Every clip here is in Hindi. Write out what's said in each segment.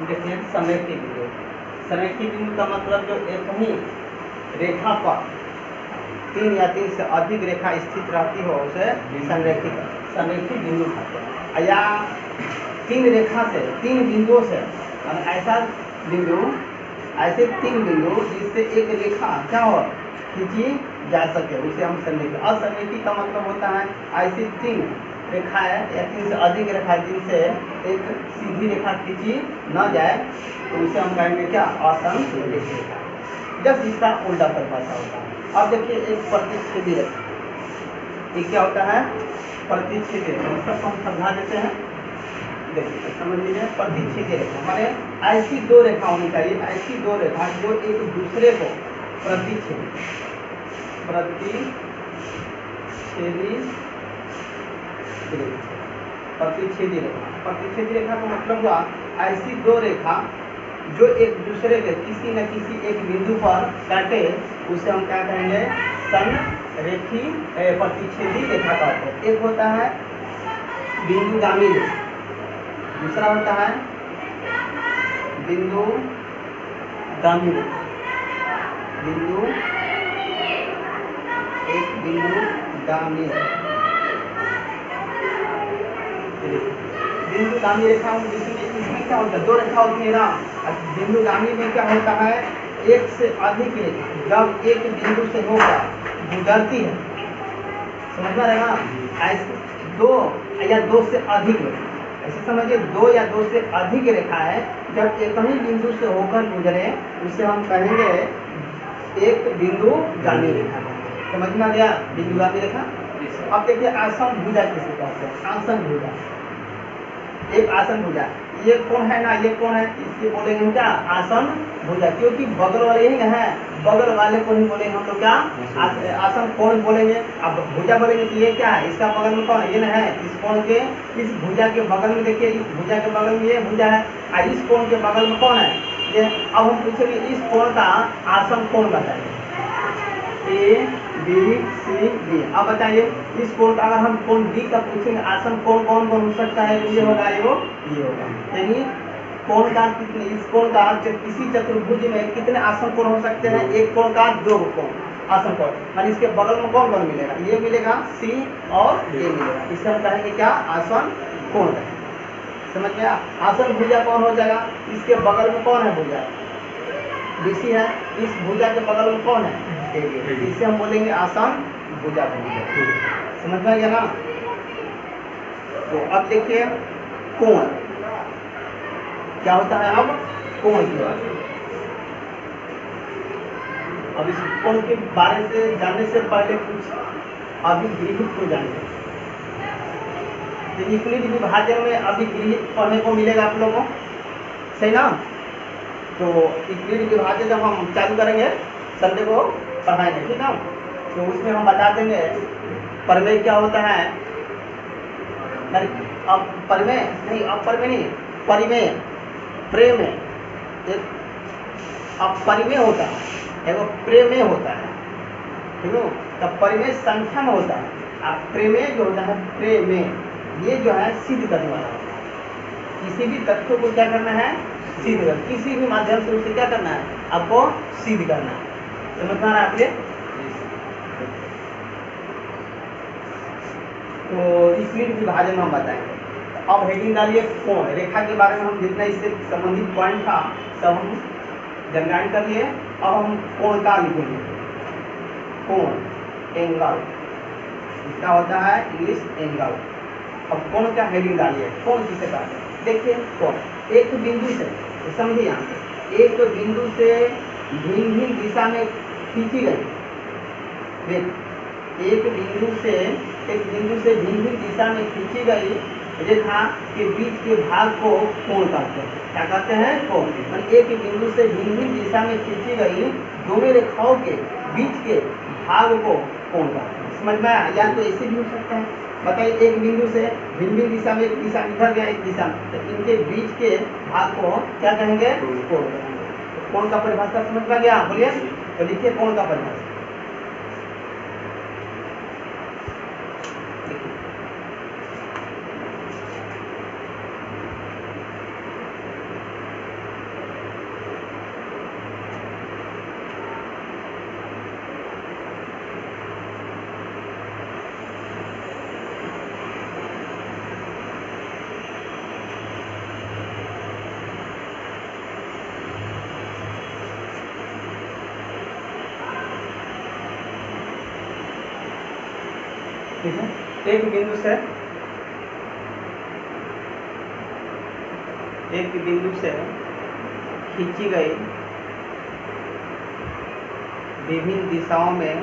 देखिए समेट्री बिंदु। समेट्री बिंदु का मतलब जो एक ही रेखा पर 3 या 3 से अधिक रेखा स्थित रहती हो उसे समेट्री बिंदु कहते हैं। या 3 रेखा से 3 बिंदुओं से ऐसा बिंदु, ऐसे 3 बिंदु जिससे एक रेखा क्या हो खींची जा सके उसे हम समेट्री। असमेट्री का मतलब होता है ऐसी 3 रेखाएं या 3 से अधिक रेखा जिनसे एक सीधी रेखा खींची न जाए तो उसे हम कहेंगे क्या, असममित रेखा। जब इसका उल्टा परिभाषा होता है। अब देखिए एक प्रतिच्छेदी रेखा, ये क्या होता है, प्रतिच्छेदी रेखा। सबको हम समझा देते हैं, देखिए समझ लीजिए। प्रतिच्छेदी रेखा माने ऐसी 2 रेखा होनी चाहिए, ऐसी 2 रेखा जो एक दूसरे को प्रतिच्छेदी प्रतिच्छेदी रेखा। प्रतिच्छेदी रेखा का मतलब हुआ ऐसी 2 रेखा जो एक दूसरे के किसी न किसी एक बिंदु पर काटे उसे हम क्या कहेंगे, संरेखी प्रतिच्छेदी रेखा कहते हैं। एक होता है बिंदुगामी रेखा, दूसरा होता है बिंदुगामी रेखा। बिंदुगामी रेखा इसमें क्या होता है, 2 रेखा होती है ना। बिंदुगामी में क्या होता है, एक से अधिक रेखा जब एक बिंदु से होकर गुजरती है, समझ में रहेगा। ऐसे 2 या 2 से अधिक रेखा, ऐसे समझिए 2 या 2 से अधिक रेखा है जब एक ही बिंदु से होकर गुजरे उसे हम कहेंगे एक बिंदुगामी रेखा। समझ में आ गया बिंदुगामी रेखा। अब देखिए आसन भुजा किसे कहते हैं, आसन भुजा। एक आसन भुजा, ये कौन है ना, ये कौन है, इसके बोलेंगे क्या, आसन भुजा, क्योंकि बगल वाले ही है, बगल वाले को ही बोलेंगे हम लोग क्या, आसन कोण बोलेंगे। अब भुजा बोलेंगे तो ये क्या है, इसका बगल में कौन है, ये ना है। इस कोण के, इस भुजा के बगल में देखिए, इस भुजा के बगल में ये भुजा है और इस कोण के बगल में कौन है ये। अब हम पूछेंगे इस कोण का आसन कोण बताइए, ए बी सी डी। अब बताइए इस कोण का, अगर हम कोण डी का पूछेंगे आसन कोण कौन कौन हो सकता है, ये होगा, ये होगा। यानी कोण का कितने, इस कोण का किसी चतुर्भुज में कितने आसन कोण हो सकते हैं, एक कोण का 2 कोण आसन कोण, माने इसके बगल में कौन कौन मिलेगा, ये मिलेगा, सी और ए मिलेगा, इसे हम कहेंगे क्या, आसन कोण। समझ में आसन भुजा कौन हो जाएगा, इसके बगल में कौन है भुजा, बीसी है, इस भुजा के बगल में कौन है, इसे हम बोलेंगे आसन भुजा। समझ में आ गया ना। तो अब देखिए कोण क्या होता है, अब कोण की बात। अब इस कोण के बारे से जानने से पहले कुछ अभी गृहित को जानिए। तो यूक्लिड विभाजन में अभी गृहित पढ़ने को मिलेगा आप लोगों को, सही ना। तो यूक्लिड विभाजन जब हम चालू करेंगे संडे को पढ़ाएंगे, ठीक है। तो उसमें हम बता देंगे प्रमेय क्या होता है। अब प्रमेय नहीं, अब प्रमेय नहीं, परिमेय, प्रेम है एक। अब परिमेय होता है, एगो प्रेमेय होता है, ठीक है। तब परिमेय संख्या में होता है, अब प्रेमेय जो होता है, प्रेमेय ये जो है सिद्ध करने वाला होता है। किसी भी तथ्य को क्या करना है, सिद्ध करना, किसी भी माध्यम से उसे क्या करना है, आपको सिद्ध करना है। समझ में आ रहा है आपके। तो इसलिए विभाजन हम बताएंगे। अब हेडिंग डालिए कोण। रेखा के बारे में हम जितना इससे संबंधित पॉइंट था सब हम जानकारी कर लिए। अब हम कोण का लिखेंगे, कोण, एंगल, इसका होता है इंग्लिश एंगल। अब कोण का हेडिंग डालिए, कोण किसे कहते हैं। देखिए कोण एक बिंदु से, समझिए यहाँ पे, एक बिंदु से भिन्न भिन्न दिशा में खींची गई, एक बिंदु से भिन्न भिन्न दिशा में खींची गई रेखा के बीच के भाग को कोण कहते हैं। क्या कहते हैं, कोण। एक बिंदु से भिन्न भिन्न दिशा में खींची गई दोनों रेखाओं के बीच के भाग को कोण कहते हैं। समझ में आया। या तो ऐसे भी हो सकता है, बताइए एक बिंदु से भिन्न भिन्न दिशा में, एक दिशा इधर गया एक दिशा, तो इनके बीच के भाग को क्या कहेंगे, कोण कहेंगे। कोण का परिभाषा समझ में गया, बोलिए। तो लिखिए कोण का परिभाषा। ठीक है। एक बिंदु से खींची गई विभिन्न दिशाओं में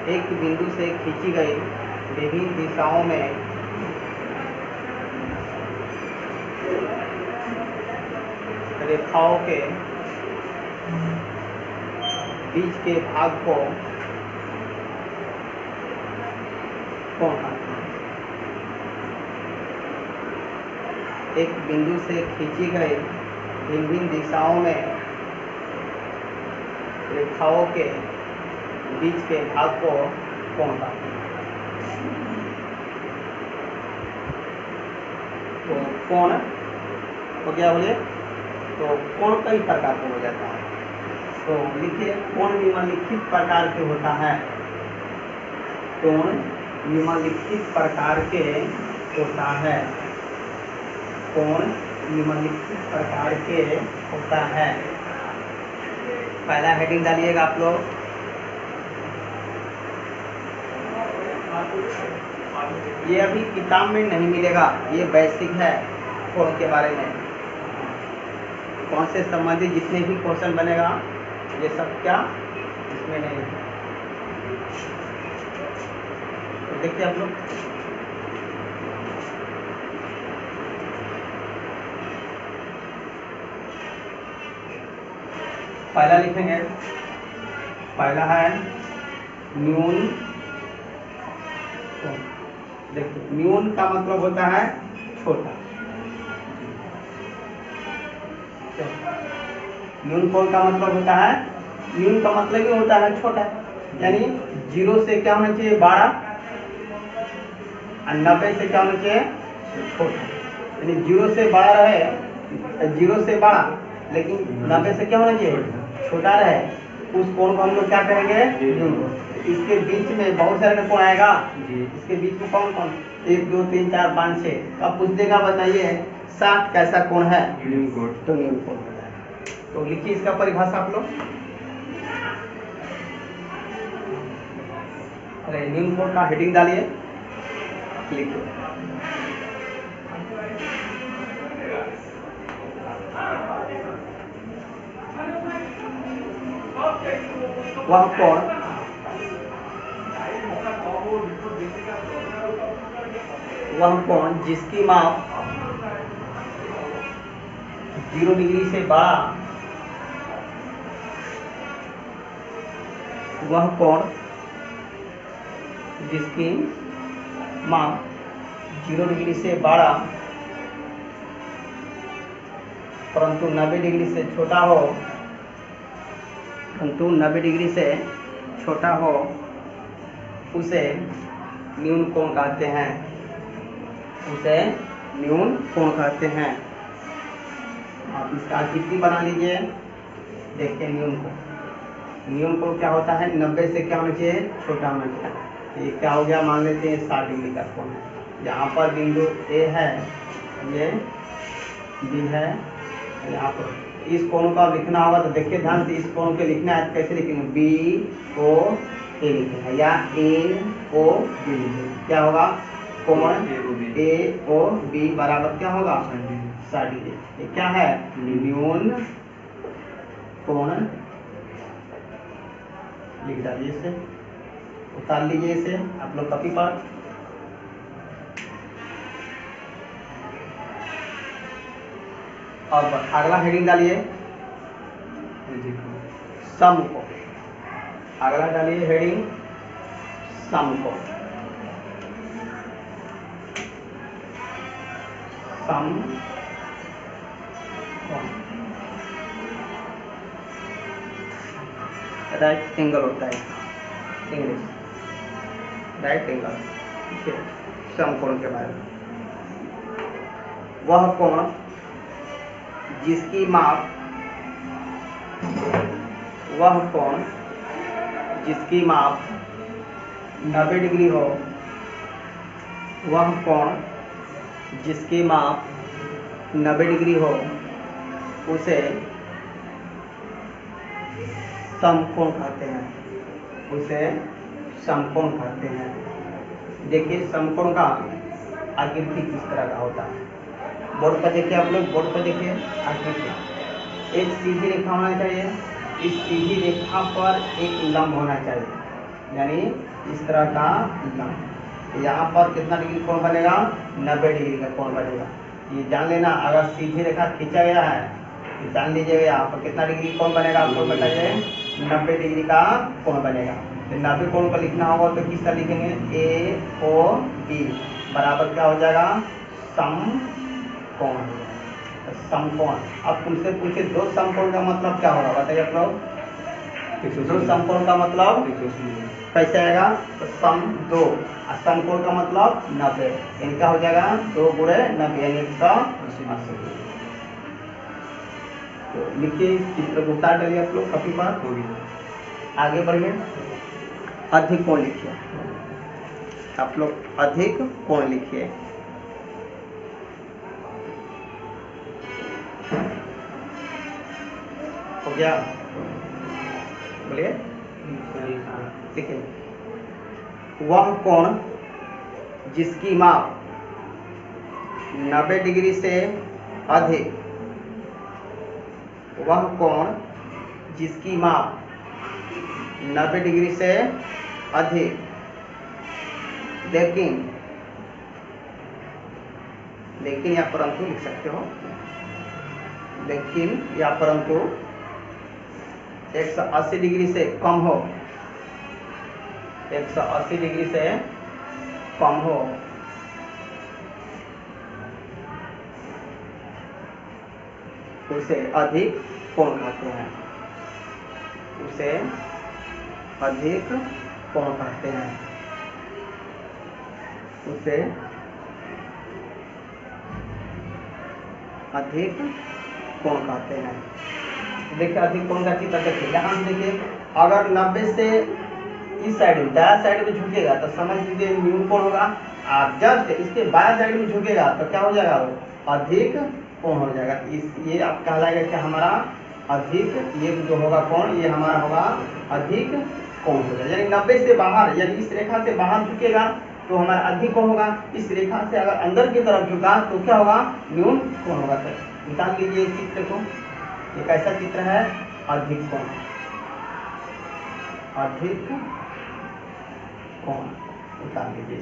एक बिंदु से खींची गई विभिन्न दिशाओं में रेखाओं के बीच के भाग को कोण कहते हैं। एक बिंदु से खींची गई विभिन्न दिशाओं में रेखाओं के बीच के भाग को कोण कहते हैं। तो कोण तो क्या बोले, तो कोण कई प्रकार का हो जाता है। तो लिखिए, कोण निम्नलिखित प्रकार के होता है। कोण निम्नलिखित प्रकार के होता है। कोण निम्नलिखित प्रकार के होता है। पहला हेडिंग डालिएगा आप लोग। ये अभी किताब में नहीं मिलेगा, ये बेसिक है कोण के बारे में। कोण से संबंधित जितने भी क्वेश्चन बनेगा ये सब क्या इसमें नहीं है। तो देखिए आप लोग, पहला लिखेंगे। पहला है न्यून। देखिए, न्यून का मतलब होता है छोटा। न्यून कोण का मतलब होता है, न्यून का मतलब ही होता है छोटा। यानी 0 से क्या होना चाहिए, 12, और 90 से क्या होना चाहिए, छोटा। यानी 0 से बड़ा रहे, 0 से बड़ा, लेकिन 90 से क्या होना चाहिए, छोटा रहे। उस कोण को हम लोग क्या करेंगे, न्यून कोण। इसके बीच में बहुत सारे कोण आएगा। इसके बीच में कौन कौन, 1 2 3 4 5 6। अब पूछ देगा बताइए 60 कैसा कोण है, तो न्यून कोण। तो लिखिए इसका परिभाषा आप लोग। अरे न्यून कोण का हेडिंग डालिए, लिखिए। वह कोण जिसकी माप 0 डिग्री से बड़ा, वह कोण जिसकी माप 0 डिग्री से बड़ा परंतु 90 डिग्री से छोटा हो, उसे न्यून कोण कहते हैं। आप इसका आकृति बना लीजिए। देखिए न्यून कोण क्या होता है, 90 से क्या होना चाहिए, छोटा होना चाहिए। ये क्या हो गया, मान लेते हैं 60 डिग्री का कोण है। यहाँ पर बिंदु ए है, ये बी है, यहाँ पर इस कोण का लिखना होगा। तो देखिए ध्यान से, इस कोण के लिखना है, कैसे लिखेंगे, BOA लिखेंगे या AOB लिखेंगे। क्या होगा, कोण AOB बराबर क्या होगा, 60 डिग्री। ये क्या है, न्यून कोण। लिख डालिए इसे, उतार लीजिए इसे आप लोग कॉपी पर। अब अगला हेडिंग डालिए, समकोण। अगला डालिए हेडिंग, समकोण। राइट एंगल होता है इंग्लिश, राइट एंगल। समकोण के बारे में, वह कोण जिसकी माप 90 डिग्री हो, वह कोण जिसकी माप 90 डिग्री हो, उसे समकोण कहते हैं, उसे समकोण कहते हैं। देखिए समकोण का आकृति किस तरह का होता है, बोर्ड पर देखिए आप लोग, बोर्ड पर देखिए आकृति। एक सीधी रेखा होना चाहिए, इस सीधी रेखा पर एक लंब होना चाहिए, यानी इस तरह का लंब। यहाँ पर कितना डिग्री कोण बनेगा, 90 डिग्री का कोण बनेगा। ये जान लेना, अगर सीधी रेखा खींचा गया है तो जान लीजिएगा यहाँ पर कितना डिग्री कोण बनेगा, आपको बताइए 90 डिग्री का कोण बनेगा। तो 90 कोण को लिखना होगा तो किस तरह लिखेंगे, ए ओ बी बराबर क्या हो जाएगा, समकोण। समकोण, अब तुमसे पूछे दो समकोण का मतलब क्या होगा, बताइए आप लोग। दो समकोण का मतलब कैसे आएगा, तो सम 2, और समकोण का मतलब 90, इनका हो जाएगा 2 गुणे 90 यानी 180। तो लिखिए, चित्र को उतार डालिए आप लोग कॉपी पर, आगे बढ़िए। अधिक कोण लिखिए आप लोग, अधिक कोण लिखिए। हो गया, बोलिए। देखिए, वह कोण जिसकी माप 90 डिग्री से अधिक, वह कोण जिसकी माप 90 डिग्री से अधिक, लेकिन या परंतु लिख सकते हो, लेकिन या परंतु 180 डिग्री से कम हो, 180 डिग्री से कम हो, उसे अधिक कोण कहते हैं, उसे अधिक कोण कहते हैं, उसे अधिक कोण कहते हैं। देखिए अधिक कोण का चित्र देखिए, यहाँ से देखिए, अगर 90 से इस साइड में दाया साइड में झुकेगा तो समझ लीजिए न्यून कोण होगा, और जब इसके बाया साइड में झुकेगा तो क्या हो जाएगा, वो अधिक कोण हो जाएगा। ये आप कहलाएगा कि हमारा अधिक, ये जो होगा कोण ये हमारा होगा अधिक कोण हो जाएगा। यानी 90 से बाहर, यानी इस रेखा से बाहर झुकेगा तो हमारा अधिक कोण होगा, इस रेखा से अगर अंदर की तरफ झुका तो क्या होगा, न्यून कोण होगा। तो निकाल लीजिए इस चित्र को, ये कैसा चित्र है, अधिक कोण, अधिक कोण निकाल लीजिए।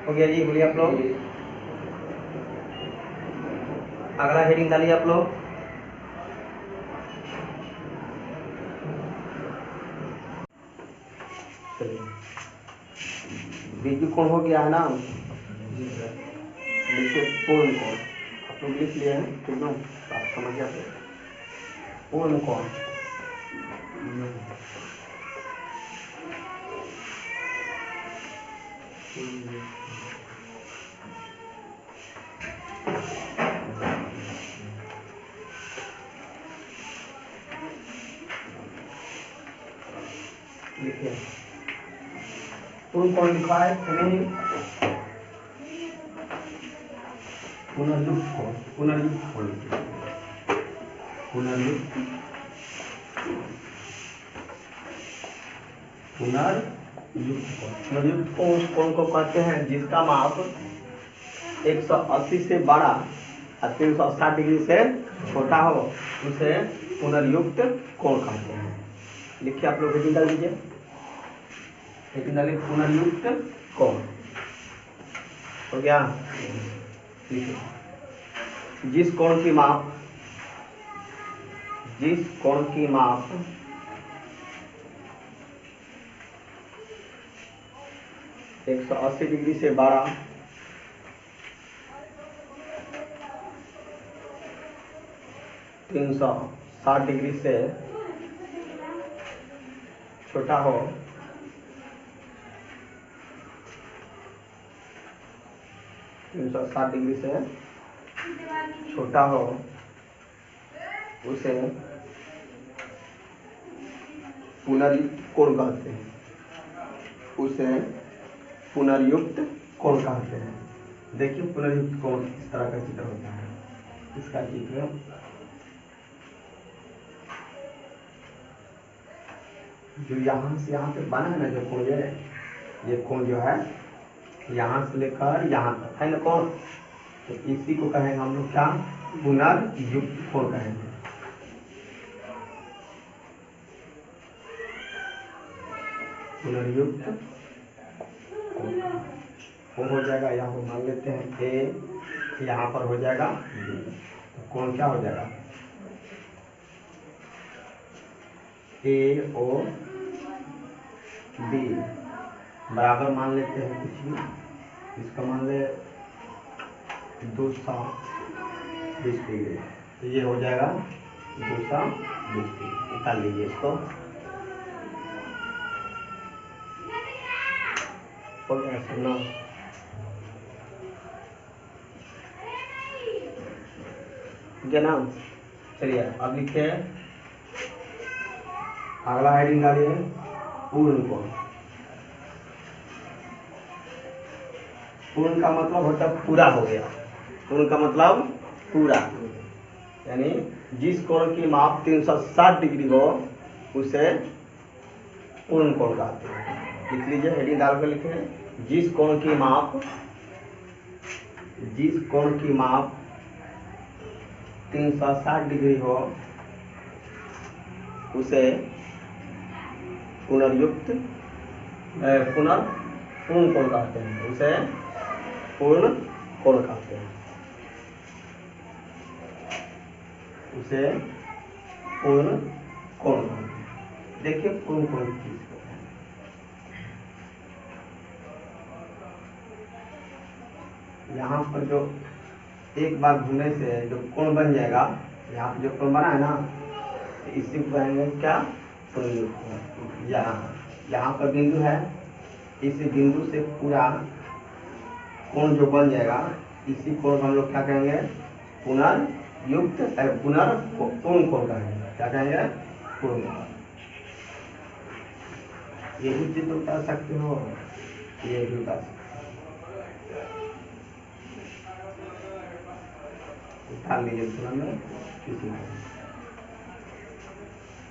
हो गया जी, बोलिए आप लोग। अगला हेडिंग डालिए आप लोग। बीजू कोण हो गया है ना, देखिए पूर्ण कोण आप लोग लिख लिए हैं, ठीक है, आप समझ जाते। पूर्ण कोण, लिखिए पूर्ण कोण लिखा है नहीं, पुनर्युक्त कोण, पुनर्युक्त कोण, पुनर्युक्त, पुनर्युक्त कोण। पुनर्युक्त कोण उस कोण को कहते हैं जिसका माप 180 से बड़ा और 360 डिग्री से छोटा हो, उसे पुनर्युक्त कोण कहते हैं। लिखिए आप लोग, हेडिंग डाल दीजिए, हेडिंग डालिए पुनर्युक्त कोण। हो गया, लिखिए, जिस कोण की माप 180 डिग्री से बड़ा, 360 डिग्री से छोटा हो, डिग्री से छोटा हो, उसे पुनर्युक्त कोण कहते हैं, उसे पुनर्युक्त कोण कहते हैं। देखिए पुनर्युक्त कोण इस तरह का चित्र होता है। इसका चित्र जो यहाँ से यहाँ पे बना है ना, जो कोण ये कोण जो है यहाँ से लेकर यहाँ तक है ना कोण, तो इसी को कहेंगे हम लोग क्या, पुनर्युक्त कोण कहेंगे। पुनर्युक्त कोण हो जाएगा, यहाँ पर मान लेते हैं ए, यहाँ पर हो जाएगा बी, तो कोण क्या हो जाएगा, ए ओ बी बराबर मान लेते हैं कुछ भी, इसका मान ले 220 डिग्री, तो ये हो जाएगा 220 डिग्री। निकाल लीजिए इसको, हो गया सुनना। क्या नाम, चलिए अब लिखिए अगला हेडिंग डालिए पूर्ण कोण। पूर्ण का मतलब होता है पूरा हो गया, पूर्ण का मतलब पूरा, यानी जिस कोण की माप 360 डिग्री हो उसे पूर्ण कोण कहते हैं। लिख लीजिए, हेडिंग डालकर लिखें, जिस कोण की माप 360 डिग्री हो उसे पूर्ण कोण कहते हैं, उसे पूर्ण कोण कहते हैं, उसे पूर्ण कोण कहते हैं। देखिए पूर्ण कोण की चीज को है, यहाँ पर जो एक बार घूमने से जो कोण बन जाएगा, यहाँ पर जो कोण बना है ना, इसी को कहेंगे क्या, पूर्णयुक्त कोण। यहाँ पर बिंदु है, इस बिंदु से पूरा कोण जो बन जाएगा, इसी कोण को हम लोग क्या कहेंगे, पुनर्युक्त पूर्ण कोण कहेंगे। क्या कहेंगे, पूर्ण कोण। ये भी चीज उठा सकते हो, ये भी उठा सकते हो, उठा लीजिए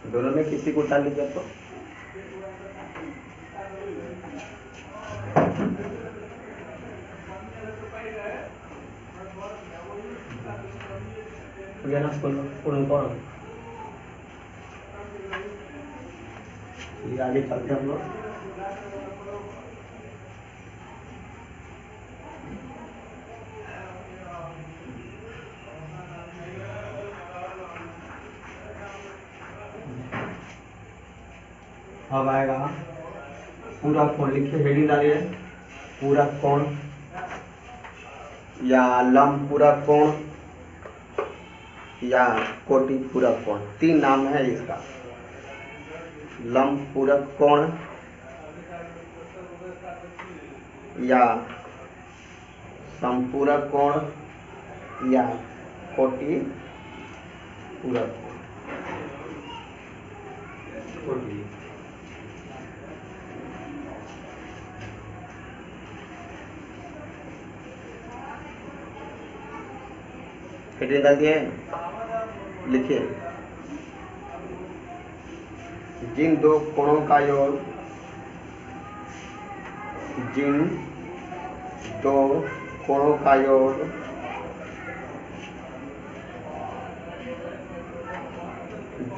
दोनों में किसी को उठा लीजिए तो पूर्ण कोण। आगे चलते हम लोग, अब आएगा पूरा कोण। लिखिए, हेडिंग डालिए, पूरा कोण या लंब पूरा कोण या कोटि पूरक कोण, 3 नाम है इसका। लंब पूरक कोण या समपूरक कोण या कोटि पूरक कोण। हेडिंग डाल दिए, लिखिए, जिन दो कोणों का योग, जिन दो कोणों का योग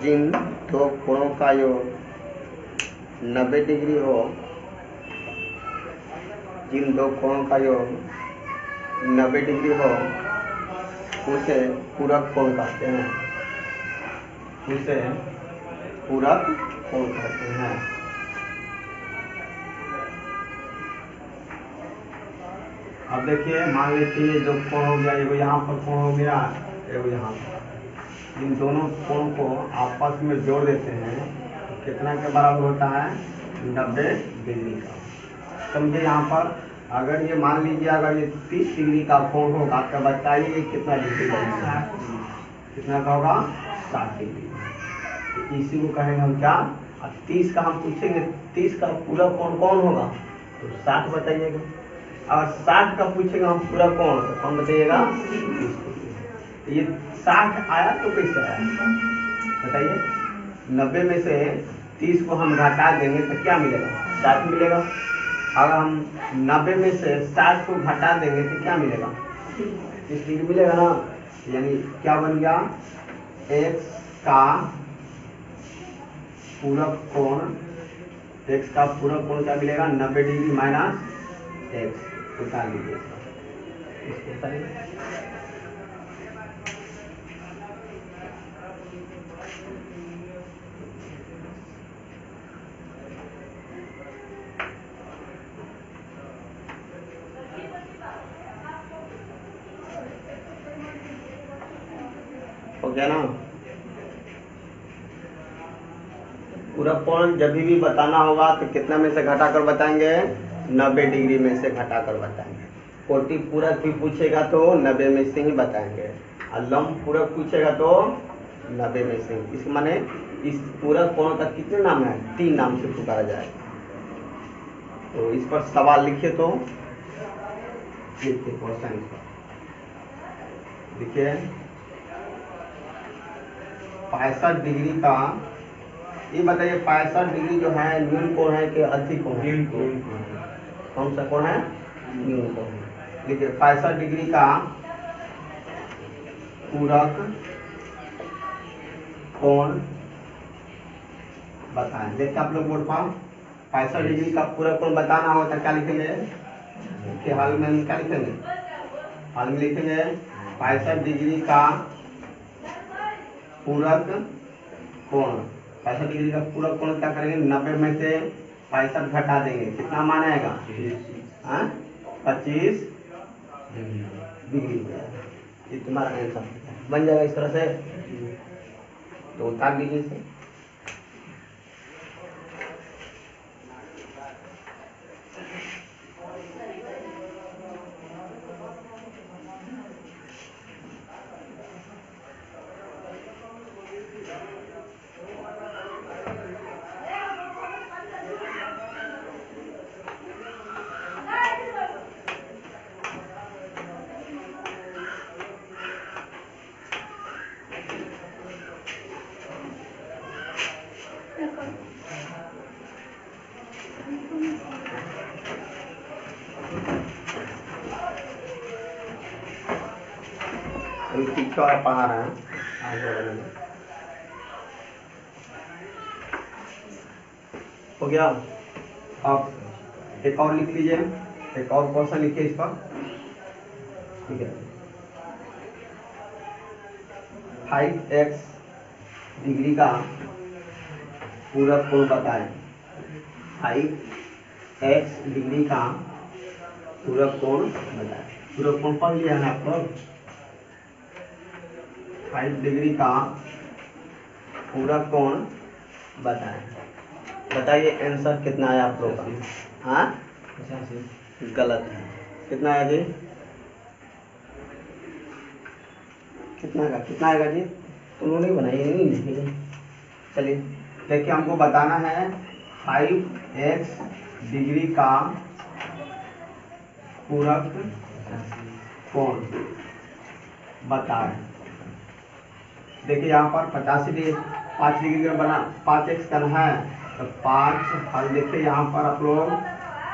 जिन दो कोणों का योग 90 डिग्री हो, जिन दो कोणों का योग 90 डिग्री हो उसे पूरक कोण कहते हैं, उसे पूरक कोण कहते हैं। अब देखिए, मान लेते हैं जो कोण हो गया, एगो यहाँ पर कोण हो गया, एगो यहाँ पर, इन दोनों कोण को आपस में जोड़ देते हैं तो कितना के बराबर होता है, 90 डिग्री का। समझे, यहाँ पर अगर ये मान लीजिए अगर ये 30 डिग्री का कोण होगा तो बताइए कितना डिग्री होगा, कितना का होगा, 60 डिग्री। तो इसी को कहेंगे हम क्या, अब 30 का हम पूछेंगे 30 का पूरा कोण कौन होगा, तो 60 बताइएगा। और 60 का पूछेगा हम पूरा कोण, तो कौन बताइएगा? ये 60 आया तो कैसे आया बताइए? 90 में से 30 को हम घटा देंगे तो क्या मिलेगा? 60 मिलेगा। अगर हम 90 में से 60 को घटा देंगे तो क्या मिलेगा? 30 डिग्री मिलेगा ना। यानी क्या बन गया? x का पूरक कोण, x का पूरक कोण क्या मिलेगा? 90 डिग्री माइनस x। उतार लीजिए इसको उतारिए। हो गया ना। पूरा कोण जब भी बताना होगा तो कितना में से घटाकर बताएंगे? 90 डिग्री में से घटाकर बताएंगे। कोटि पूरक भी पूछेगा तो 90 में से ही बताएंगे, और लंब पूरक पूछेगा तो 90 में से। इस माने इस पूरक कोण का कितने नाम है? 3 नाम से पुकारा जाए। तो इस पर सवाल लिखिए। तो लिखिए क्वेश्चन देखिए, 65 डिग्री का, ये बताइए 65 डिग्री जो है न्यून कोण है कि अधिक कोण है? कौन सा कोण है? न्यून कोण। देखिए 65 डिग्री का पूरक कोण बताएं। देखते आप लोग बोर्ड पर 65 डिग्री का पूरक कोण बताना हो तो क्या लिखेंगे? कि हाल में हम क्या लिखेंगे? हाल में लिखेंगे 65 डिग्री का पूरक कोण। 65 डिग्री का पूरक कोण क्या करेंगे? 90 में से 65 घटा देंगे, कितना मान आएगा? 25 डिग्री। ये तुम्हारा आंसर बन जाएगा इस तरह से। तो उतार लीजिए इसे। टीचर पढ़ा रहे हैं आगे। हो गया। अब एक और लिख लीजिए, एक और क्वेश्चन लिखिए इस पर। ठीक है, 5x डिग्री का पूरक कोण बताएं। 5x डिग्री का पूरक कोण बताएं। पूरक कोण पढ़ लिया है आप लोग? 5 डिग्री का पूरक कोण बताएं। बताइए आंसर कितना है आप लोग का? हाँ, गलत है। कितना है जी? कितना आएगा जी? तुम नहीं बनाइए, नहीं लिखिए। चलिए देखिए, हमको बताना है 5x डिग्री का पूरक कोण बताएं। देखिए यहाँ पर 85 डिग्री 5 डिग्री का बना 5x करना है, तो 5 और देखिए यहाँ पर आप लोग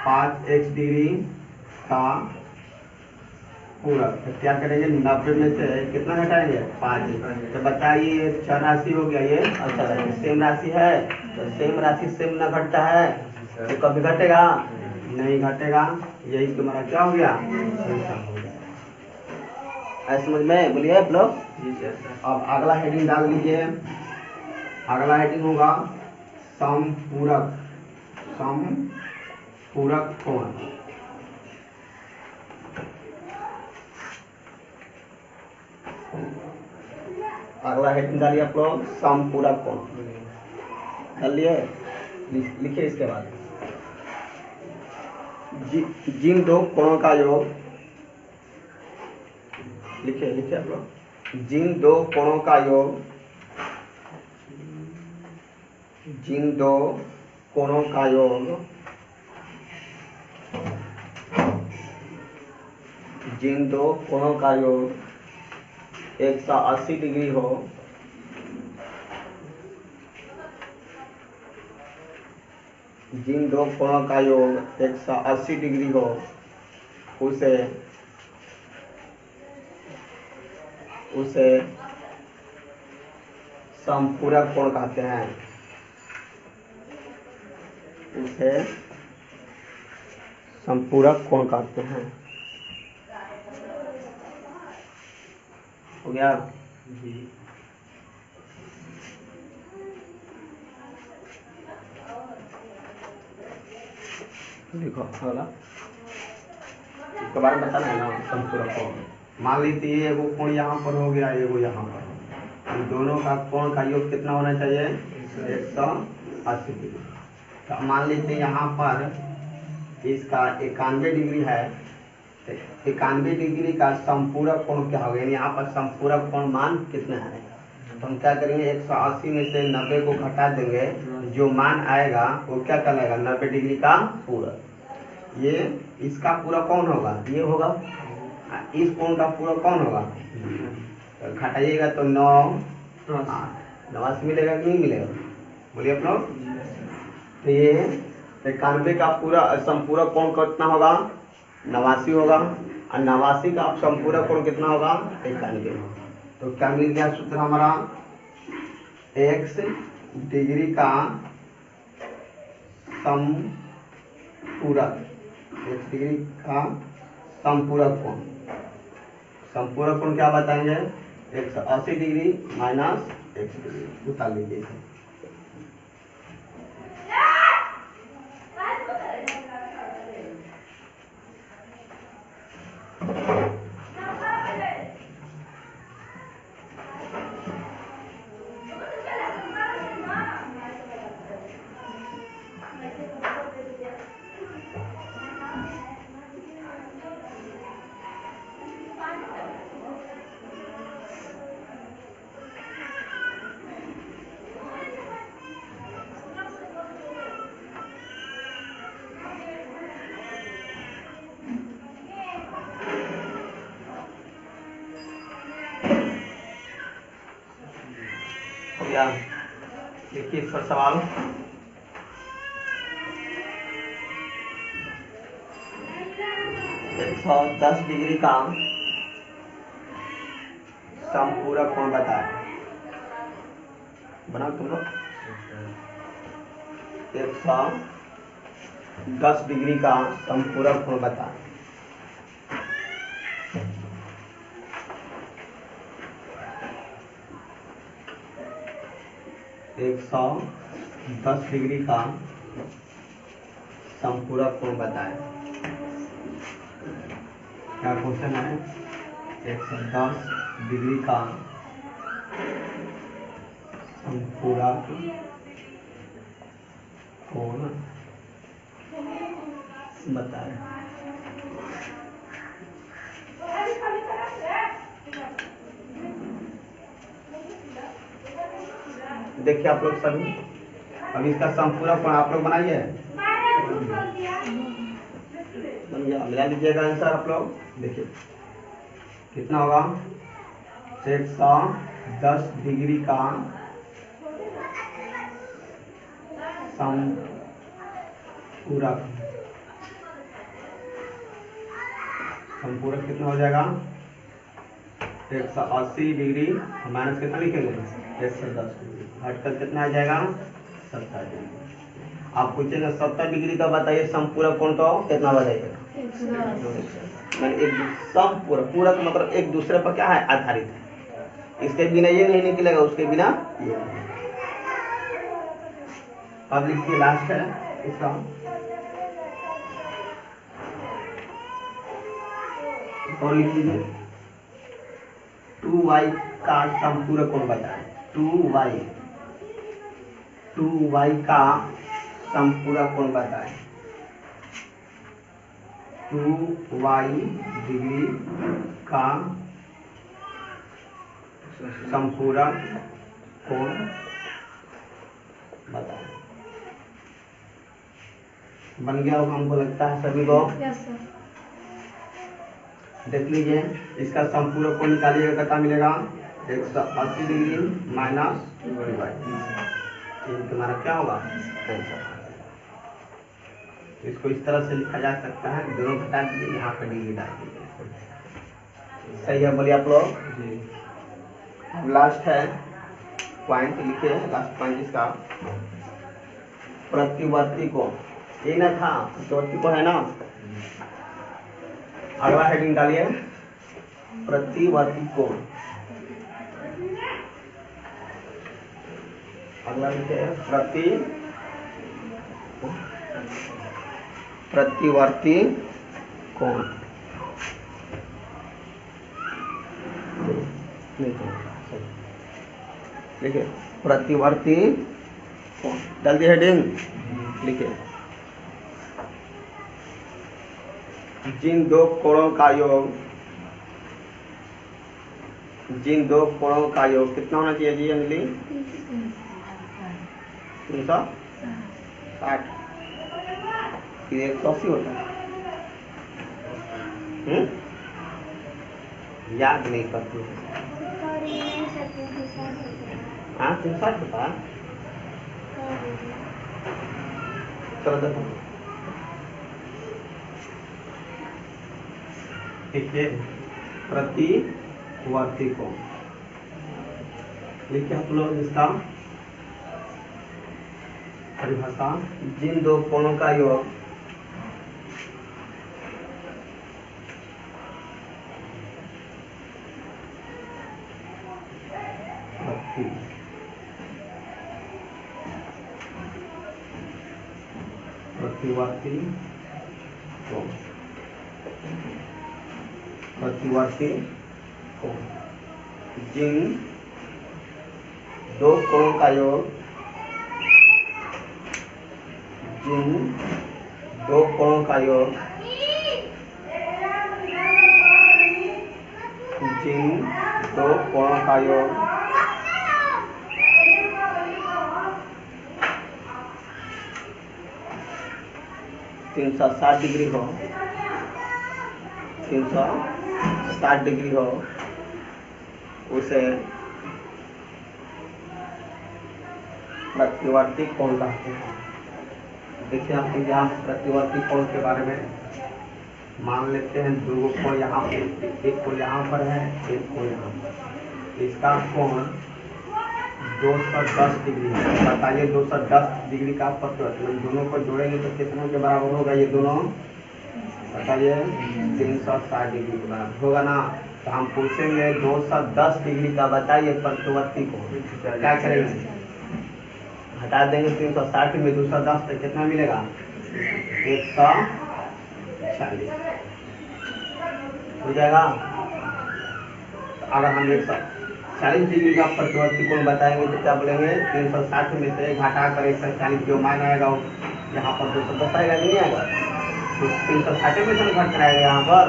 5x डिग्री का पूरक, तो क्या करेंगे? 90 में से कितना घटाएंगे? 5। तो बताइए 6 राशि हो गया ये। अच्छा सेम राशि है, तो सेम राशि सेम ना घटता है तो कभी घटेगा? नहीं घटेगा। यही तुम्हारा क्या हो गया? समझ में? बोलिए आप लोग। अब अगला हेडिंग डाल लीजिए। अगला हेडिंग होगा समपूरक कोण। अगला हेडिंग डालिए आप लोग, समपूरक कोण। डाल लिए? लिखिए इसके बाद, जिन दो कोणों का योग। लिखिए आप लोग, जिन दो कोणों का योग, जिन दो कोणों का योग जिन दो कोणों का योग 180 डिग्री हो जिन दो कोणों का योग 180 डिग्री हो उसे समपूरक कोण कहते हैं। उसे समपूरक कोण कहते हैं। हो गया जी। देखो अगला इसके बारे में बताना है ना। समपूरक कोण मान लीजिए एगो कोण यहाँ पर हो गया, एगो यहाँ पर, इन दोनों का कोण का योग कितना होना चाहिए? 180 डिग्री। तो मान लीजिए यहाँ पर इसका 91 डिग्री है, तो 91 डिग्री का समपूरक कोण क्या होगा? यानी यहाँ पर समपूरक कोण मान कितना है? तो हम क्या करेंगे, 180 में से 90 को घटा देंगे, जो मान आएगा वो क्या कहलाएगा? 90 डिग्री का पूरक। ये इसका पूरक कौन होगा? ये होगा। इस कोण का पूरक कौन होगा? तो घटाइएगा तो 9 8 मिलेगा कि नहीं मिलेगा? बोलिए आप लोग। तो ये 91 का पूरा संपूरक कोण कितना होगा? 89 होगा। और 89 का संपूरक कोण कितना होगा? 91। तो क्या मिल गया सूत्र हमारा? x डिग्री का समपूरक, x डिग्री का समपूरक कोण। समपूरक कोण क्या बताएंगे? 180 डिग्री माइनस x डिग्री। उतार लीजिए इसे। देखिए इसका सवाल। एक 110 डिग्री का समपूरक कोण बताए। बना तुम लोग। 110 डिग्री का समपूरक कोण बताए। एक 110 डिग्री का समपूरक कोण बताए। क्या क्वेश्चन है? 110 डिग्री का समपूरक कोण बताए। देखिए आप लोग सभी, अब इसका समपूरक कोण आप लोग बनाइए। बन गया, मिला लीजिएगा आंसर आप लोग। देखिए कितना होगा? 110 डिग्री का समपूरक, समपूरक कितना हो जाएगा? 180 डिग्री माइनस कितना लिखेंगे? 110 डिग्री हटकर कितना आ जाएगा? 70 डिग्री। आप पूछेंगे 70 डिग्री का बताइए समपूरक कोण तो कितना बताइएगा? एक समपूरक, पूरक मतलब एक दूसरे पर क्या है? आधारित है। इसके बिना ये नहीं निकलेगा, उसके बिना ये। अब लिखिए लास्ट है इसका। और लिख लीजिए 2y का समपूरक कोण बताएं। 2y का समपूरक कोण बताएं। 2y डिग्री का समपूरक कोण बताएं। बन गया होगा हमको लगता है सभी को। Yes sir. देख लीजिए, इसका संपूरक को निकालिएगा, कितना मिलेगा 180 डिग्री माइनस 3 तुम्हारा क्या होगा आंसर। इसको इस तरह से लिखा जा सकता है, दोनों घटा दीजिए, यहाँ पर डिग्री डाल दीजिए। सही है, बोलिए आप लोग। लास्ट है पॉइंट, लिखे लास्ट पॉइंट इसका, प्रतिवर्ती कोण। ये ना था प्रतिवर्ती कोण है ना, अगला हेडिंग डालिए प्रतिवर्ती कोण। अगला लिखे प्रतिवर्ती कोण। लिखे प्रतिवर्ती कोण, डाल दिए हेडिंग, लिखे जिन दो कोणों का योग, जिन दो कोणों का योग कितना होना चाहिए जी अंजलि? 360। ये 180 होता है। याद नहीं करती। हाँ 360 होता है। चलो देखो, ठीक है, प्रतिवर्ती कोण लिखे आप लोग, इसका परिभाषा, जिन दो कोणों का योग प्रतिवर्ती कोण, प्रतिवर्ती कोण, जिन दो कोणों का योग, जिन दो कोणों का योग, जिन दो कोणों का योग 360 डिग्री हो, 360 डिग्री हो, उसे प्रतिवर्ती कोण कहते हैं। देखिए आपको यहाँ प्रतिवर्ती कोण के बारे में मान लेते हैं, दो कोण यहाँ पे, एक कोण यहाँ पर है, एक कोण यहाँ पर। इसका कोण 210 डिग्री है। बताइए 210 डिग्री का प्रतिवर्ती, दोनों को जोड़ेंगे तो कितनों के बराबर होगा? ये दोनों बताइए 360 डिग्री के बराबर होगा ना। तो हम पूछेंगे 210 डिग्री का बताइए प्रतिवर्ती कोण, क्या करेंगे? हटा देंगे 360 में 210 तो कितना मिलेगा? 140 हो जाएगा। तो अगर हम 140 डिग्री का प्रतिवर्ती कोण बताएंगे तो क्या बोलेंगे? 360 में से घटा कर 140 जो मान आएगा वो यहाँ पर 210 आएगा, नहीं आएगा? तो 360 में से घट कराएगा यहाँ पर,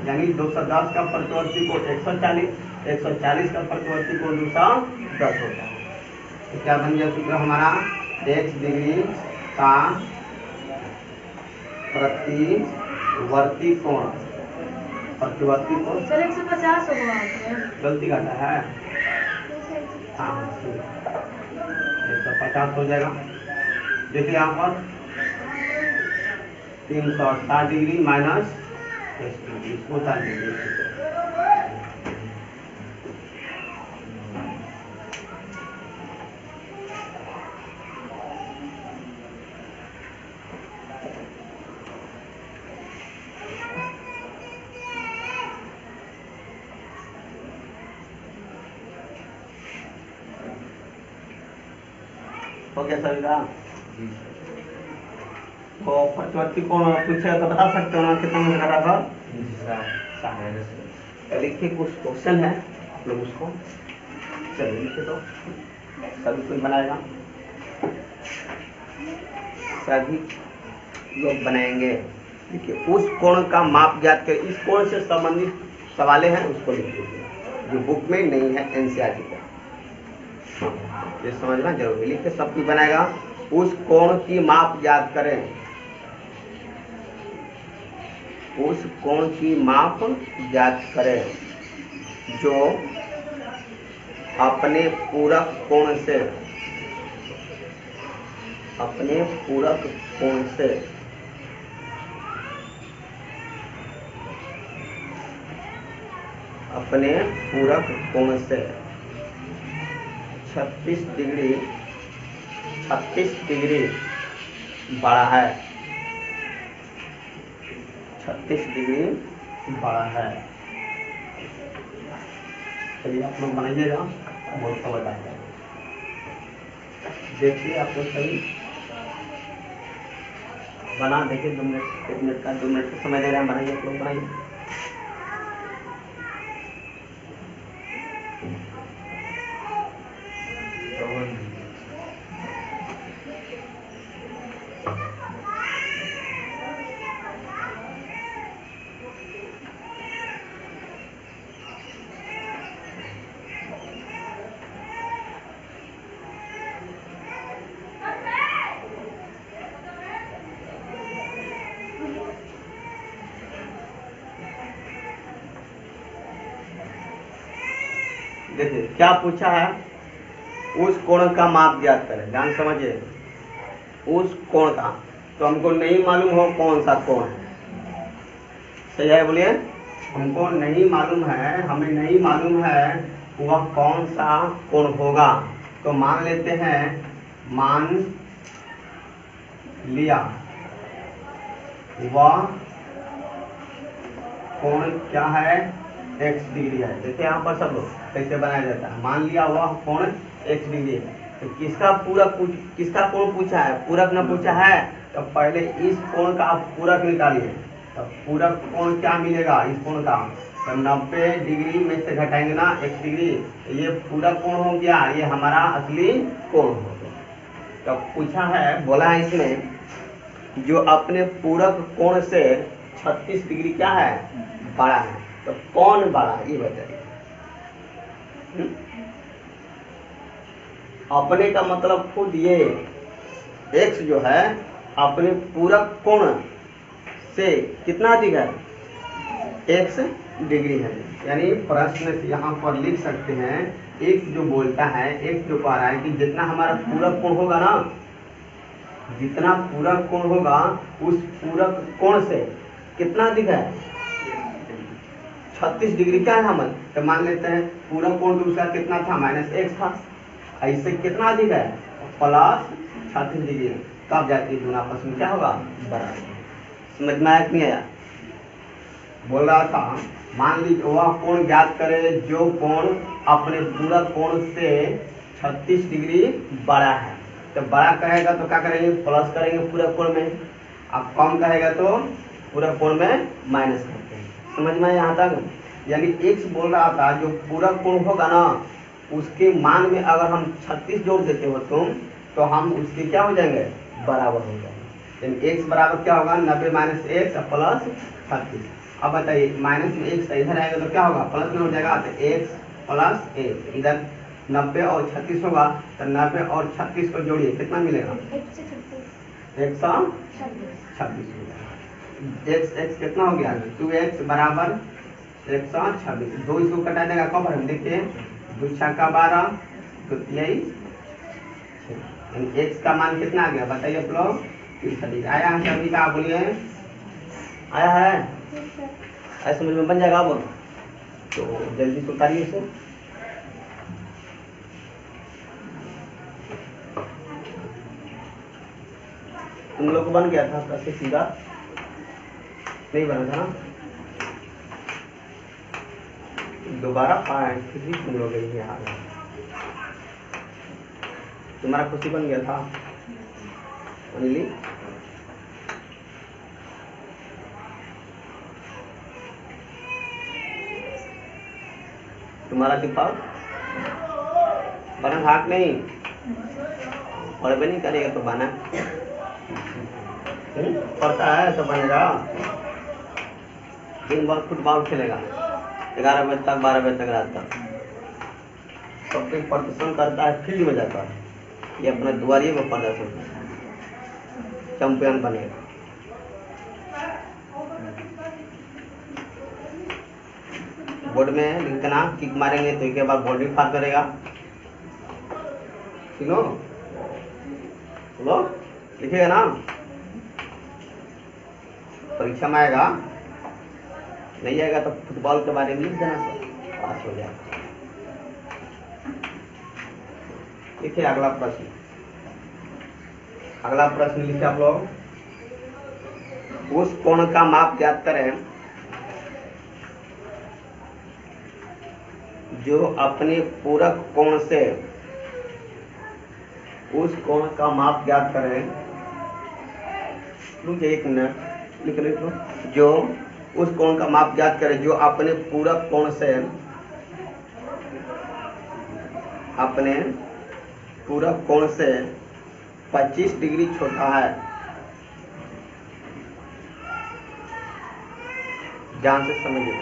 यानी 210 का प्रतिवर्ती कोण 140, 140 का प्रतिवर्ती कोण 210 होता है। तो क्या बन गया सूत्र हमारा? x डिग्री का प्रतिवर्ती कोण, प्रतिवर्ती कोण 150 होगा, गलती घटा है, हाँ 150 हो जाएगा। देखिए यहाँ पर 360 डिग्री माइनस 40 डिग्री। हो गया सभी का? तो प्रतिवर्ती कोण पूछेगा तो बता सकते हो ना कितना में घटा था? लिखिए, कुछ क्वेश्चन है आप लोग उसको चलिए लिखे, तो सभी कोई बनाएगा, सभी लोग बनाएंगे। देखिए, उस कोण का माप ज्ञात करें, इस कोण से संबंधित सवाले हैं उसको लिख लीजिए, जो बुक में नहीं है एनसीईआरटी का, ये समझना जरूरी। लिख के सब कुछ बनाएगा। उस कोण की माप याद करें, उस कोण की माप ज्ञात करें जो अपने पूरक कोण से अपने पूरक कोण से अपने पूरक कोण से 36 डिग्री बड़ा है, 36 डिग्री बड़ा है। चलिए आप लोग बनाइएगा, बहुत समझ आएगा। देखिए आप लोग सही बना, देखिए 2 मिनट 1 मिनट का 2 मिनट का समय दे रहे हैं, बनाइए आप लोग बनाइए। देखिए क्या पूछा है, उस कोण का माप ज्ञात करें। ध्यान समझिए, उस कोण का, तो हमको नहीं मालूम हो कौन सा कोण है। सही है, बोलिए। हमको नहीं मालूम है, हमें नहीं मालूम है वह कौन सा कोण होगा। तो मान लेते हैं, मान लिया वह कोण क्या है, x डिग्री है। देखिए यहाँ पर सब लोग कैसे बनाया जाता है। मान लिया वह कोण x डिग्री है, तो किसका कोण पूछा है, पूरक न पूछा है। तो पहले इस कोण का आप पूरक निकालिए, तो पूरक कोण क्या मिलेगा इस कोण का, तो 90 डिग्री में से घटाएंगे ना x डिग्री, तो ये पूरक कोण हो गया, ये हमारा असली कोण हो गया। तो पूछा है, बोला है इसमें जो अपने पूरक कोण से 36 डिग्री क्या है, बड़ा है। तो कौन बड़ा है ये बताइए। अपने का मतलब खुद ये x जो है अपने पूरक कोण से कितना अधिक है, x डिग्री है। यानी प्रश्न से यहाँ पर लिख सकते हैं, x जो बोलता है, x जो कह रहा है कि जितना हमारा पूरक कोण होगा ना, जितना पूरक कोण होगा उस पूरक कोण से कितना अधिक है, 36 डिग्री क्या है हम, तो मान लेते हैं पूरक कोण तो उसका कितना था, -x था। ऐसे कितना अधिक है, +36 डिग्री। तब जाके दोनों आपस में क्या होगा, बराबर। समझ में आया कि नहीं आया। बोल रहा था, मान लीजिए वह कोण ज्ञात करे जो कोण अपने पूरक कोण से 36 डिग्री बड़ा है। तो बड़ा कहेगा तो क्या करेंगे, प्लस करेंगे पूरक कोण में, अब कम कहेगा तो पूरक कोण में माइनस करते हैं। समझ में यहाँ तक। यानी x बोल रहा था जो पूरक कोण होगा ना, उसके मान में अगर हम 36 जोड़ देते हो तुम, तो हम उसके क्या हो जाएंगे, बराबर हो जाएंगे। यानी x बराबर क्या होगा, 90 - x + 36। अब बताइए माइनस में x इधर आएगा तो क्या होगा, प्लस में हो जाएगा। तो x + 1 इधर 90 और 36 होगा, तो 90 और 36 को जोड़िए कितना मिलेगा, 126 हो जाएगा। x कितना हो गया, 2x बराबर 126। 2 इसको कटा देगा कब हम देखिए, 2 × 12 तो 23। x का मान कितना आ गया बताइए आप लोग, 30। आया है सभी का, बोलिए आया है, ऐसे समझ में बन जाएगा। अब तो जल्दी से उतारिए इसे। तुम लोग को बन गया था कैसे, सीधा नहीं बना था ना, दोबारा पॉइंट फिर भी तुम लोग ये हाल है। तुम्हारा खुशी बन गया था अनिली, तुम्हारा दीपक बना हाथ नहीं पढ़ भी नहीं करेगा तो बना पढ़ता है तो बनेगा। दिन भर फुटबॉल खेलेगा 11 बजे तक 12 बजे तक रात तक, सब कोई प्रदर्शन करता है, फील्ड में जाता है, ये अपना दुआरिये में प्रदर्शन करता है, चैंपियन बनेगा। बोर्ड में लिख देना, किक मारेंगे तो एक बार बोल्डिंग फार करेगा। सुनो बोलो, लिखेगा ना, परीक्षा में आएगा, नहीं आएगा तो फुटबॉल के बारे में लिख देना, सर पास हो जाएगा। देखिए अगला प्रश्न, अगला प्रश्न लिखे आप लोग, उस कोण का माप ज्ञात करें जो अपने पूरक कोण से, उस कोण का माप ज्ञात करें, रुकिए एक मिनट, लिख लो, जो उस कोण का माप ज्ञात करें जो अपने पूरक कोण से, अपने पूरक कोण से 25 डिग्री छोटा है। ध्यान से समझिए,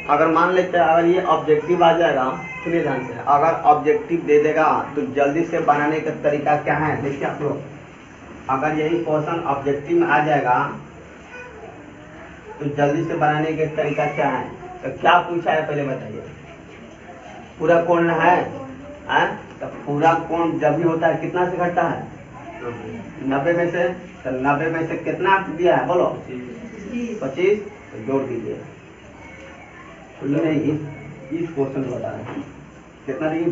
अगर मान लेते हैं अगर ये ऑब्जेक्टिव आ जाएगा, सुनिए ध्यान से, अगर ऑब्जेक्टिव दे देगा तो जल्दी से बनाने का तरीका क्या है, देखिए आप लोग, अगर यही क्वेश्चन ऑब्जेक्टिव में आ जाएगा तो जल्दी से बनाने का तरीका क्या है, तो क्या पूछा है पहले बताइए। पूरा कोण है, तो पूरा कोण जब भी होता है कितना से घटता है, 90 में से, तो 90 में से कितना दिया है बोलो, 25, तो जोड़ दीजिए। नहीं, इस क्वेश्चन को बता रहे हैं कितना डिग्री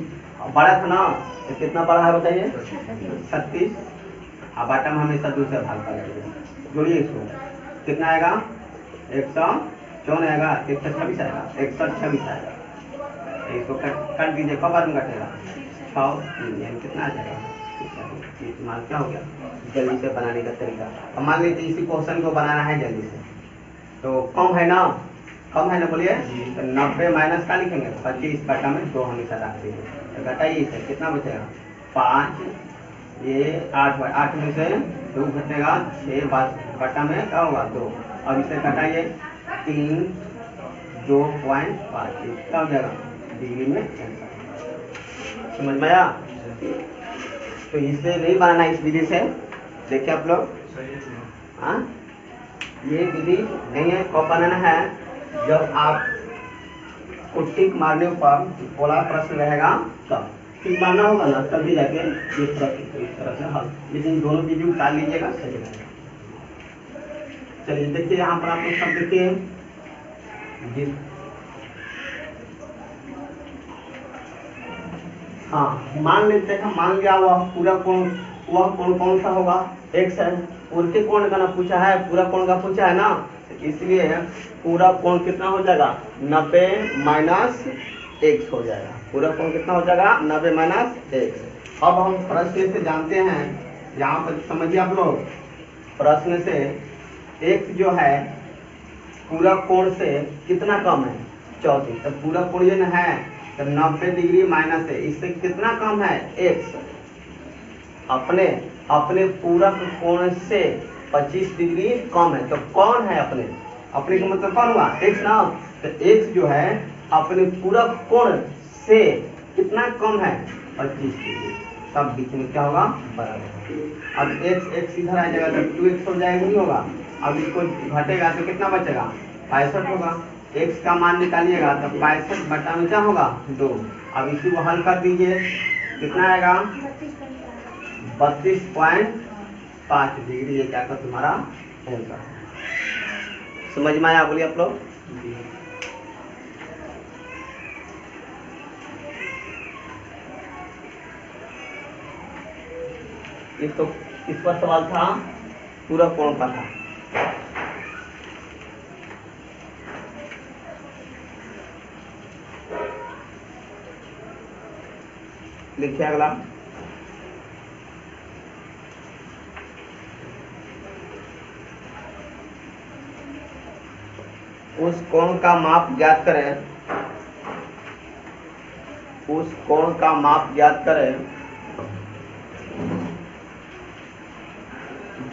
बड़ा था ना, तो कितना बड़ा है बताइए, 36, अब बाटा में हमेशा दूसरा भाग का लगेगा, जोड़िए इसको, कितना आएगा, 154 आएगा, 126 आएगा, 126 आएगा, इसको कट दीजिए, कब बाद में कटेगा, 6 कितना आ जाएगा, क्या हो गया, जल्दी से बनाने का तरीका। अब मान लीजिए इसी क्वेश्चन को बनाना है जल्दी से, तो कम है ना, कम है ना बोलिए, तो 90 माइनस का लिखेंगे, 25 बटा में 2 हमेशा रखते हैं, तो घटाइए इसे, कितना बचेगा, 5, ये 8 में से 2 घटेगा, 6 बटा में क्या होगा 2, अब इसे घटाइए 3, 2.5, क्या हो जाएगा डिग्री में आंसर। समझ में आया, तो इसे नहीं बनाना इस विधि से, देखिए आप लोग, हाँ ये विधि नहीं है, कब बनाना है, जब आप को टिक मारने पर बोला प्रश्न रहेगा तब टिक मारना होगा ना, तभी जाके ये प्रश्न इस तरह से हल, लेकिन दोनों चीजें उतार लीजिएगा, सही रहेगा। चलिए देखिए यहाँ पर आप लोग सब देखिए, हाँ मान लेते हैं, मान लिया वह पूरा कोण, वह कोण कौन सा होगा, x है, पूरे कोण का ना पूछा है, पूरा कोण का पूछा है ना, इसलिए पूरा कोण कितना हो जाएगा, 90 माइनस x हो जाएगा, पूरा कोण कितना हो जाएगा, 90 माइनस x। अब हम प्रश्न से जानते हैं, यहाँ पर समझिए आप लोग, प्रश्न से x जो है पूरा कोण से कितना कम है, 34, तो पूरा कोण ये है तो 90 डिग्री माइनस है, इससे कितना कम है, x, अपने अपने पूरक कोण से 25 डिग्री कम है, तो कौन है अपने, अपने का मतलब कौन हुआ, x ना, तो x जो है अपने पूरक कोण से कितना कम है, 25 डिग्री, तब बीच में क्या होगा, बराबर। अब x इधर आ जाएगा तो 2x हो जाएगा, नहीं होगा, अब इसको घटेगा तो कितना बचेगा, 65 होगा, x का मान निकालिएगा तो 65 बटा में क्या होगा, 2। अब इसी को हल कर दीजिए, कितना आएगा, 32.5 डिग्री, ये क्या कर तुम्हारा आंसर। समझ में आया, बोलिए आप लोग, ये तो किस पर सवाल था, पूरा कोण का था। लिखिए अगला, उस कोण का माप ज्ञात करें, उस कोण का माप ज्ञात करें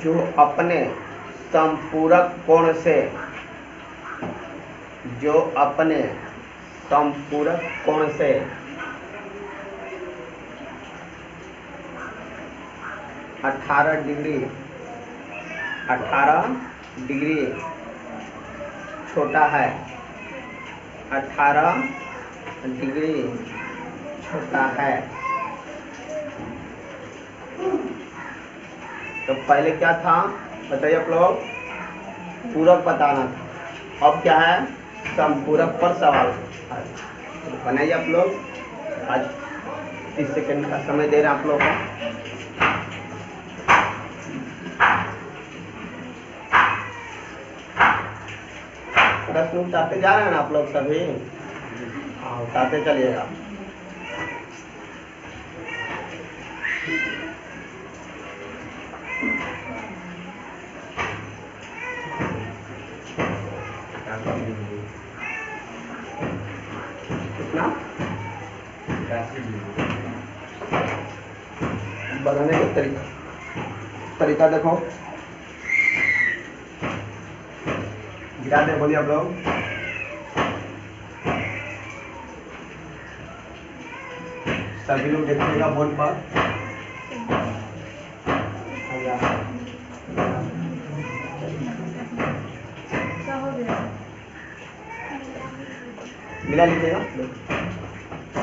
जो अपने संपूरक कोण से, जो अपने संपूरक कोण से 18 डिग्री छोटा है, 18 डिग्री छोटा है। तो पहले क्या था बताइए आप लोग, पूरक बताना था। अब क्या है, संपूरक पर सवाल है। तो बनाइए आप लोग, आज 30 सेकंड का समय दे रहे हैं आप लोग को। प्रश्न उठाते जा रहे हैं ना आप लोग सभी? हाँ, उठाते चलिएगा। कितना बनाने का तरीका देखो, गिरा दे, बोलिए आप लोग। सभी लोग देखिएगा बोर्ड पर। मिला लीजिएगा।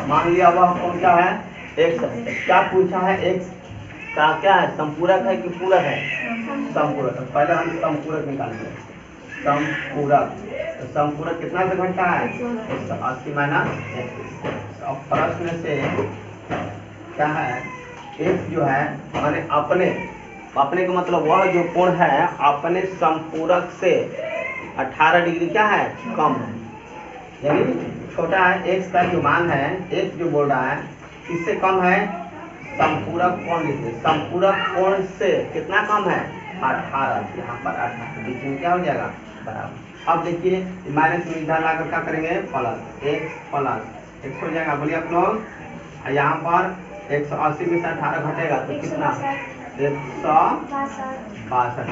मान लिया वह कौन क्या है, एक्स है। क्या पूछा है, एक्स का क्या है, संपूरक है कि पूरक है? संपूरक। पहले हम संपूरक निकालेंगे। संपूरक, तो संपूरक कितना से घटता है, 180 माइनस 21। अब प्रश्न से क्या है, एक्स जो है माने अपने का मतलब वह जो कोण है अपने संपूरक से 18 डिग्री क्या है, कम है, यानी छोटा है। एक्स का जो मान है, एक्स जो बोल रहा है इससे कम है। संपूरक कोण लिखिए, संपूरक कोण से कितना कम है, 18। यहाँ पर 18 बीच में क्या हो जाएगा, बराबर। अब देखिए माइनस में इधर लाकर क्या करेंगे, प्लस एक्स हो जाएगा। बोलिए आप लोग। यहाँ पर 180 में से 18 घटेगा तो कितना, 162।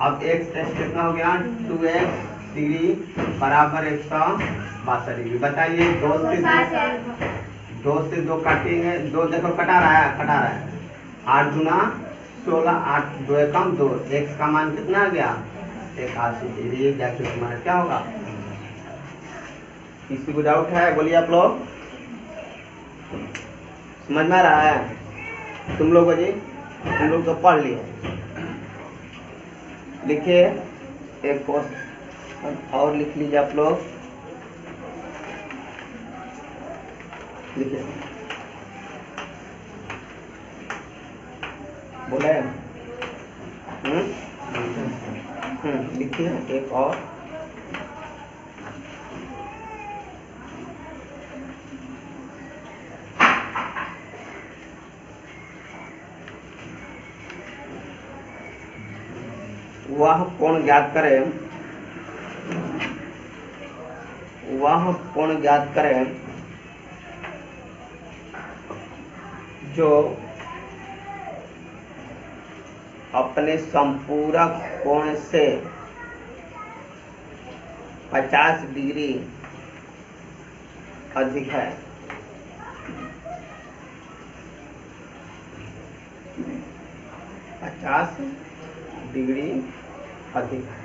अब एक्स कितना हो गया, 2x डिग्री बराबर 162 डिग्री। बताइए 2 से 2 काटेंगे, 2 देखो कटा रहा है। 8 दूना 16, 8 2 एकम 2। एक्स का मान कितना आ गया, 81 डिग्री। जाके तुम्हारा क्या होगा, किसी को डाउट है, बोलिए आप लोग। समझ में आ रहा है तुम लोग जी? तुम लोग तो पढ़ लिए। लिखिए एक और लिख लीजिए आप लोग। लिखिए, बोले लिखिए एक और। वह कोण ज्ञात करें जो अपने संपूरक कोण से 50 डिग्री अधिक है। 50 डिग्री अधिक है।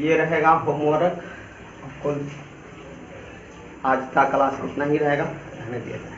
ये रहेगा होमवर्क। आज का क्लास इतना ही रहेगा, रहने दिया जाए।